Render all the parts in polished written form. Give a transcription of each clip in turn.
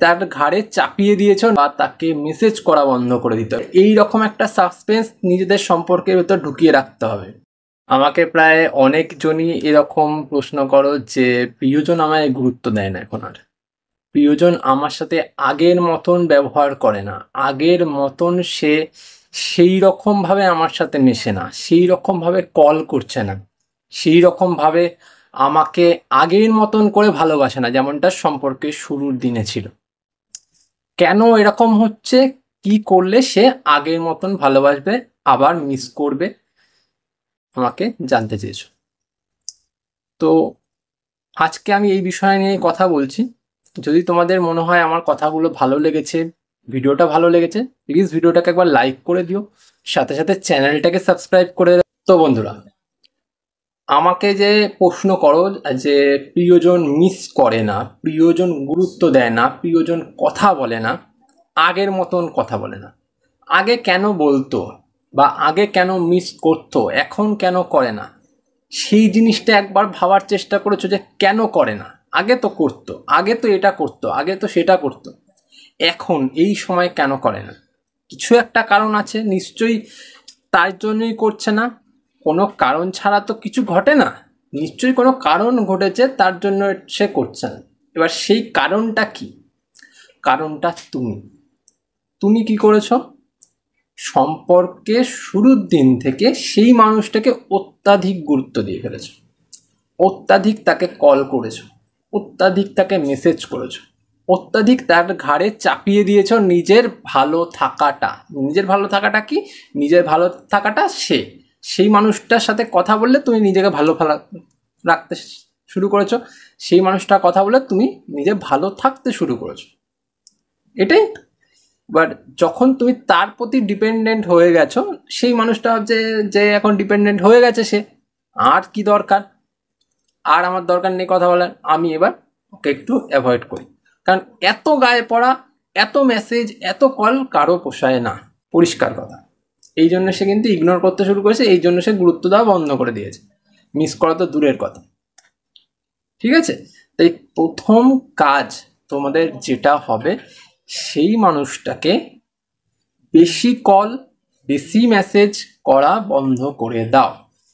তার ঘাড়ে চাপিয়ে দিয়েছো বা তাকে মেসেজ করা বন্ধ করে দিতে হবে। এইরকম একটা সাসপেন্স নিজেদের সম্পর্কের ভেতর ঢুকিয়ে রাখতে হবে। আমাকে প্রায় অনেকজনই এরকম প্রশ্ন করো যে প্রিয়জন আমায় গুরুত্ব দেয় না এখন আর, প্রিয়জন আমার সাথে আগের মতন ব্যবহার করে না, আগের মতন সে সেই রকমভাবে আমার সাথে মেশে না, সেই রকমভাবে কল করছে না, সেই রকমভাবে আমাকে আগের মতন করে ভালোবাসে না যেমনটা সম্পর্কের শুরুর দিনে ছিল। কেন এরকম হচ্ছে, কি করলে সে আগের মতন ভালোবাসবে, আবার মিস করবে, আমাকে জানতে চেয়েছো। তো আজকে আমি এই বিষয় নিয়ে কথা বলছি। যদি তোমাদের মনে হয় আমার কথাগুলো ভালো লেগেছে, ভিডিওটা ভালো লেগেছে, প্লিজ ভিডিওটাকে একবার লাইক করে দিও, সাথে সাথে চ্যানেলটাকে সাবস্ক্রাইব করে দাও। তো বন্ধুরা, আমাকে যে প্রশ্ন করো যে প্রিয়জন মিস করে না, প্রিয়জন গুরুত্ব দেয় না, প্রিয়জন কথা বলে না, আগের মতন কথা বলে না, আগে কেন বলতো বা আগে কেন মিস করতো এখন কেন করে না, সেই জিনিসটা একবার ভাবার চেষ্টা করেছো যে কেন করে না? আগে তো করতো, আগে তো এটা করতো, আগে তো সেটা করতো, এখন এই সময় কেন করে না? কিছু একটা কারণ আছে নিশ্চয়ই, তার জন্যই করছে না। কোনো কারণ ছাড়া তো কিছু ঘটে না, নিশ্চয়ই কোনো কারণ ঘটেছে তার জন্য সে করছে না। এবার সেই কারণটা কি? কারণটা তুমি কি করেছো? সম্পর্কে শুরুর দিন থেকে সেই মানুষটাকে অত্যাধিক গুরুত্ব দিয়ে ফেলেছো, অত্যাধিক তাকে কল করেছো, অত্যাধিক তাকে মেসেজ করেছো, অত্যাধিক তার ঘাড়ে চাপিয়ে দিয়েছো নিজের ভালো থাকাটা। নিজের ভালো থাকাটা কি? নিজের ভালো থাকাটা সেই মানুষটার সাথে কথা বললে তুমি নিজেকে ভালো রাখতে শুরু করেছো, সেই মানুষটার কথা বলে তুমি নিজে ভালো থাকতে শুরু করেছো, এটাই। বাট যখন তুমি তার প্রতি ডিপেন্ডেন্ট হয়ে গেছো, সেই মানুষটা ভাবছে যে এখন ডিপেন্ডেন্ট হয়ে গেছে সে, আর কি দরকার, আর আমার দরকার নেই কথা বলার, আমি এবার ওকে একটু অ্যাভয়েড করি। কারণ এত গায়ে পড়া, এত মেসেজ, এত কল কারো পোষায় না, পরিষ্কার কথা। এই জন্য সে কিন্তু ইগনোর করতে শুরু করেছে, এই জন্য সে গুরুত্ব দেওয়া বন্ধ করে দিয়েছে, মিস করা তো দূরের কথা। ঠিক আছে, তাই প্রথম কাজ তোমাদের যেটা হবে, সেই মানুষটাকে বেশি কল, বেশি মেসেজ করা বন্ধ করে দাও।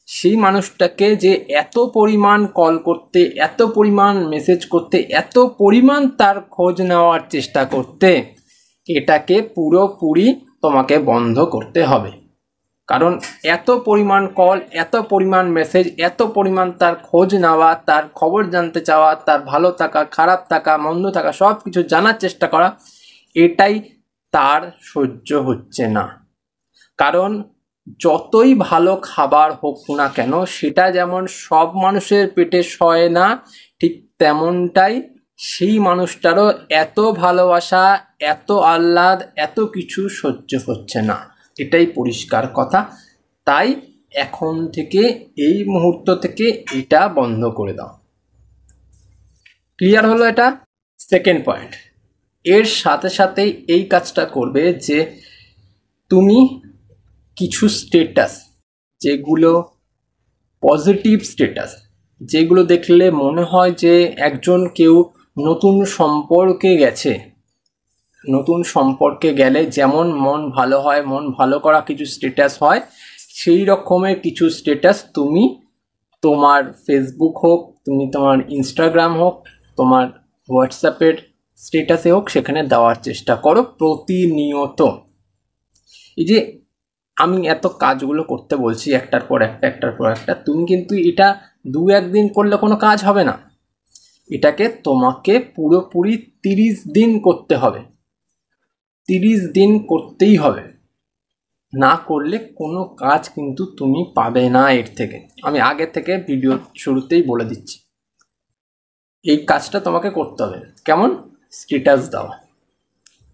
সেই মানুষটাকে যে এত পরিমাণ কল করতে, এত পরিমাণ মেসেজ করতে, এত পরিমাণ তার খোঁজ নেওয়ার চেষ্টা করতে, এটাকে পুরোপুরি তোমাকে বন্ধ করতে হবে। কারণ এত পরিমাণ কল, এত পরিমাণ মেসেজ, এত পরিমাণ তার খোঁজ নেওয়া, তার খবর জানতে চাওয়া, তার ভালো থাকা, খারাপ থাকা, মন্দ থাকা, সব কিছু জানার চেষ্টা করা, এটাই তার সহ্য হচ্ছে না। কারণ যতই ভালো খাবার হোক না কেন, সেটা যেমন সব মানুষের পেটে সয় না, ঠিক তেমনটাই সেই মানুষটারও এত ভালোবাসা, এত আহ্লাদ, এত কিছু সহ্য হচ্ছে না, এটাই পরিষ্কার কথা। তাই এখন থেকে, এই মুহূর্ত থেকে এটা বন্ধ করে দাও। ক্লিয়ার হলো এটা? সেকেন্ড পয়েন্ট, এর সাথে সাথেই এই কাজটা করবে যে তুমি কিছু স্টেটাস, যেগুলো পজিটিভ স্টেটাস, যেগুলো দেখলে মনে হয় যে একজন কেউ নতুন সম্পর্কে গেছে, নতুন সম্পর্কে গেলে যেমন মন ভালো হয়, মন ভালো করা কিছু স্টেটাস হয়, সেই রকমের কিছু স্টেটাস তুমি তোমার ফেসবুক হোক, তুমি তোমার ইনস্টাগ্রাম হোক, তোমার হোয়াটসঅ্যাপের স্টেটাসে হোক, সেখানে দেওয়ার চেষ্টা করো প্রতিনিয়ত। এই যে আমি এত কাজগুলো করতে বলছি একটার পর একটা, একটার পর একটা, তুমি কিন্তু এটা দু একদিন করলে কোনো কাজ হবে না, এটাকে তোমাকে পুরোপুরি 30 দিন করতে হবে, 30 দিন করতেই হবে, না করলে কোনো কাজ কিন্তু তুমি পাবে না এর থেকে। আমি আগে থেকে ভিডিও শুরুতেই বলে দিচ্ছি, এই কাজটা তোমাকে করতে হবে। কেমন? স্ট্যাটাস দেওয়া।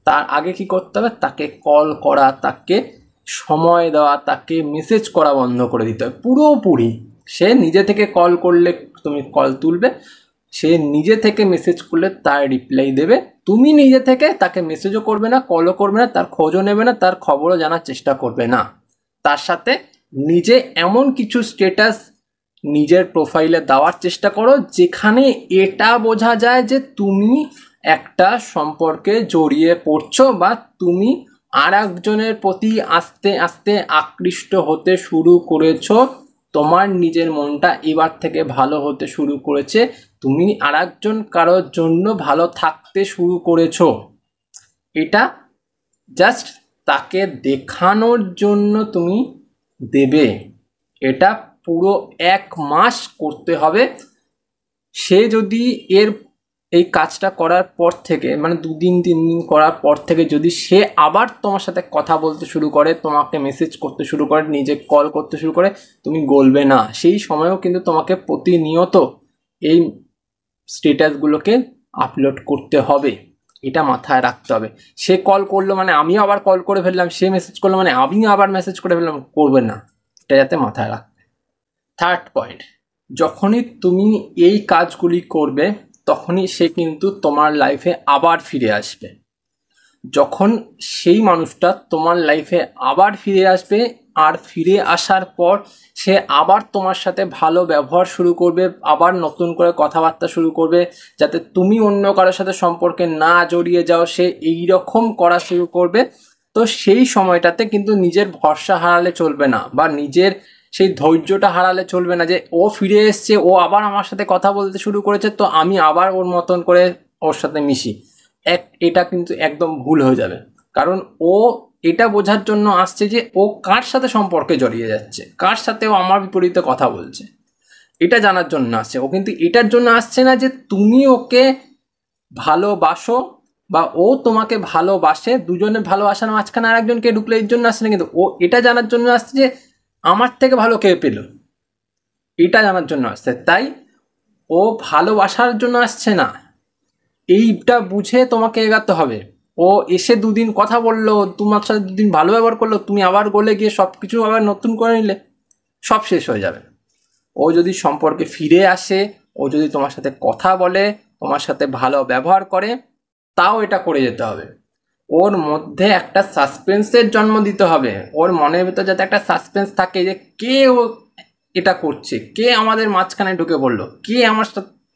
তার আগে কি করতে হবে? তাকে কল করা, তাকে সময় দেওয়া, তাকে মেসেজ করা বন্ধ করে দিতে হবে পুরোপুরি। সে নিজে থেকে কল করলে তুমি কল তুলবে, সে নিজে থেকে মেসেজ করলে তার রিপ্লাই দেবে, তুমি নিজে থেকে তাকে মেসেজও করবে না, কলও করবে না, তার খোঁজও নেবে না, তার খবরও জানার চেষ্টা করবে না। তার সাথে নিজে এমন কিছু স্ট্যাটাস নিজের প্রোফাইলে দেওয়ার চেষ্টা করো যেখানে এটা বোঝা যায় যে তুমি একটা সম্পর্কে জড়িয়ে পড়ছো বা তুমি আর একজনের প্রতি আস্তে আস্তে আকৃষ্ট হতে শুরু করেছো। তোমার নিজের মনটা এবার থেকে ভালো হতে শুরু করেছে, তুমি আর একজন কারোর জন্য ভালো থাকতে শুরু করেছো। এটা জাস্ট তাকে দেখানোর জন্য তুমি দেবে। এটা পুরো 1 মাস করতে হবে। সে যদি এই কাজটা করার পর থেকে মানে 2 দিন 3 দিন করার পর থেকে যদি সে আবার তোমার সাথে কথা বলতে শুরু করে, তোমাকে মেসেজ করতে শুরু করে, নিজে কল করতে শুরু করে, তুমি গলবে না। সেই সময়ও কিন্তু তোমাকে প্রতিনিয়ত এই স্ট্যাটাসগুলোকে আপলোড করতে হবে। এটা মাথায় রাখতে হবে। সে কল করলো মানে আমিও আবার কল করে ফেললাম, সে মেসেজ করলো মানে আমিও আবার মেসেজ করে ফেললাম, করবে না। এটা যাতে মাথায় রাখবে। 3rd পয়েন্ট, যখনই তুমি এই কাজগুলি করবে তখনই সে কিন্তু তোমার লাইফে আবার ফিরে আসবে। যখন সেই মানুষটা তোমার লাইফে আবার ফিরে আসবে আর ফিরে আসার পর সে আবার তোমার সাথে ভালো ব্যবহার শুরু করবে, আবার নতুন করে কথাবার্তা শুরু করবে, যাতে তুমি অন্য কারোর সাথে সম্পর্কে না জড়িয়ে যাও, সে এই রকম করা শুরু করবে। তো সেই সময়টাতে কিন্তু নিজের ভরসা হারালে চলবে না, বা নিজের সেই ধৈর্যটা হারালে চলবে না যে ও ফিরে এসছে, ও আবার আমার সাথে কথা বলতে শুরু করেছে, তো আমি আবার ওর মতন করে ওর সাথে মিশি। এটা কিন্তু একদম ভুল হয়ে যাবে। কারণ ও এটা বোঝার জন্য আসছে যে ও কার সাথে সম্পর্কে জড়িয়ে যাচ্ছে, কার সাথে ও আমার বিপরীতে কথা বলছে, এটা জানার জন্য আসছে। ও কিন্তু এটার জন্য আসছে না যে তুমি ওকে ভালোবাসো বা ও তোমাকে ভালোবাসে। দুজনের ভালোবাসার মাঝখানে আর একজনকে ঢুকলে এর জন্য আসছে না, কিন্তু ও এটা জানার জন্য আসছে যে আমার থেকে ভালো কে পেল, এটা জানার জন্য আসছে। তাই ও ভালোবাসার জন্য আসছে না, এইটা বুঝে তোমাকে এগাতে হবে। ও এসে 2 দিন কথা বললো, তোমার সাথে 2 দিন ভালো ব্যবহার করলো, তুমি আবার গলে গিয়ে সব কিছু আবার নতুন করে নিলে, সব শেষ হয়ে যাবে। ও যদি সম্পর্কে ফিরে আসে, ও যদি তোমার সাথে কথা বলে, তোমার সাথে ভালো ব্যবহার করে, তাও এটা করে যেতে হবে। ওর মধ্যে একটা সাসপেন্সের জন্ম দিতে হবে। ওর মনের ভেতর যাতে একটা সাসপেন্স থাকে যে কে ও এটা করছে, কে আমাদের মাঝখানে ঢুকে পড়লো, কে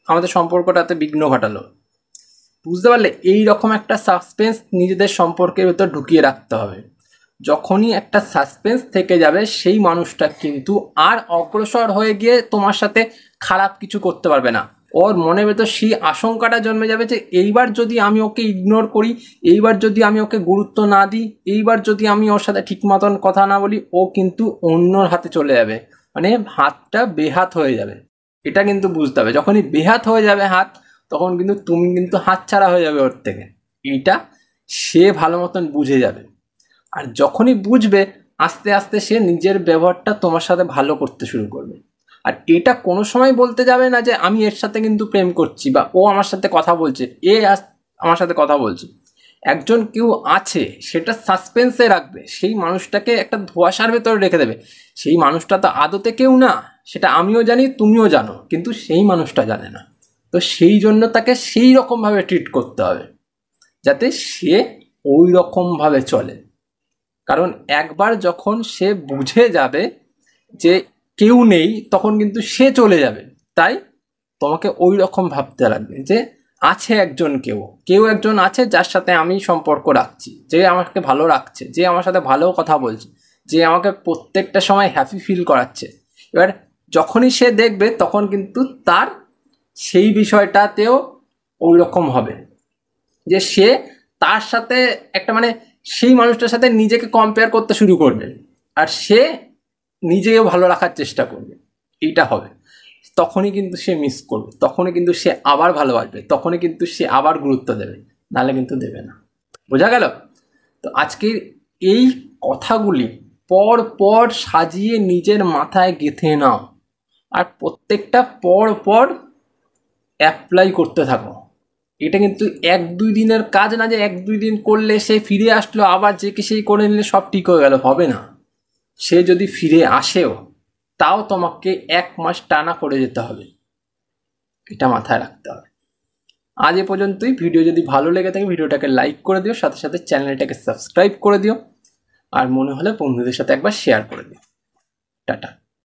আমাদের সম্পর্কটাতে বিঘ্ন ঘটালো। বুঝতে পারলে? এই রকম একটা সাসপেন্স নিজেদের সম্পর্কের ভেতর ঢুকিয়ে রাখতে হবে। যখনই একটা সাসপেন্স থেকে যাবে, সেই মানুষটা কিন্তু আর অগ্রসর হয়ে গিয়ে তোমার সাথে খারাপ কিছু করতে পারবে না। ওর মনের ভেতর সেই আশঙ্কাটা জন্মে যাবে যে এইবার যদি আমি ওকে ইগনোর করি, এইবার যদি আমি ওকে গুরুত্ব না দিই, এইবার যদি আমি ওর সাথে ঠিক মতন কথা না বলি, ও কিন্তু অন্যর হাতে চলে যাবে, মানে হাতটা বেহাত হয়ে যাবে। এটা কিন্তু বুঝতে হবে। যখনই বেহাত হয়ে যাবে হাত, তখন কিন্তু তুমি কিন্তু হাতছাড়া হয়ে যাবে ওর থেকে। এইটা সে ভালো মতন বুঝে যাবে। আর যখনই বুঝবে, আস্তে আস্তে সে নিজের ব্যবহারটা তোমার সাথে ভালো করতে শুরু করবে। আর এটা কোনো সময় বলতে যাবে না যে আমি এর সাথে কিন্তু প্রেম করছি বা ও আমার সাথে কথা বলছে, আমার সাথে কথা বলছে। একজন কেউ আছে, সেটা সাসপেন্সে রাখবে, সেই মানুষটাকে একটা ধোঁয়াশার ভেতরে রেখে দেবে। সেই মানুষটা তো আদতে কেউ না, সেটা আমিও জানি, তুমিও জানো, কিন্তু সেই মানুষটা জানে না। তো সেই জন্য তাকে সেই রকমভাবে ট্রিট করতে হবে যাতে সে ওই রকমভাবে চলে। কারণ একবার যখন সে বুঝে যাবে যে কেউ নেই, তখন কিন্তু সে চলে যাবে। তাই তোমাকে ওই রকম ভাবতে লাগবে যে আছে কেউ একজন আছে যার সাথে আমি সম্পর্ক রাখছি, যে আমাকে ভালো রাখছে, যে আমার সাথে ভালো কথা বলছে, যে আমাকে প্রত্যেকটা সময় হ্যাপি ফিল করাচ্ছে। এবার যখনই সে দেখবে, তখন কিন্তু তার সেই বিষয়টাতেও ওই রকম হবে যে সে তার সাথে একটা মানে সেই মানুষটার সাথে নিজেকে কম্পেয়ার করতে শুরু করবে, আর সে নিজেকে ভালো রাখার চেষ্টা করবে। এইটা হবে। তখনই কিন্তু সে মিস করবে, তখনই কিন্তু সে আবার ভালোবাসবে, তখনই কিন্তু সে আবার গুরুত্ব দেবে, নাহলে কিন্তু দেবে না। বোঝা গেল? তো আজকের এই কথাগুলি পর পর সাজিয়ে নিজের মাথায় গেঁথে নাও, আর প্রত্যেকটা পর পর অ্যাপ্লাই করতে থাকো। এটা কিন্তু 1-2 দিনের কাজ না যে 1-2 দিন করলে সে ফিরে আসলো, আবার যে কি সেই করে নিলে সব ঠিক হয়ে গেল, হবে না। সে যদি ফিরে আসেও, তাও তোমাকে 1 মাস টানা করে যেতে হবে। এটা মাথায় রাখতে হবে। আজ এ পর্যন্তই। ভিডিও যদি ভালো লেগে থাকে ভিডিওটাকে লাইক করে দিও, সাথে সাথে চ্যানেলটাকে সাবস্ক্রাইব করে দিও, আর মনে হলে বন্ধুদের সাথে একবার শেয়ার করে দিও। টাটা।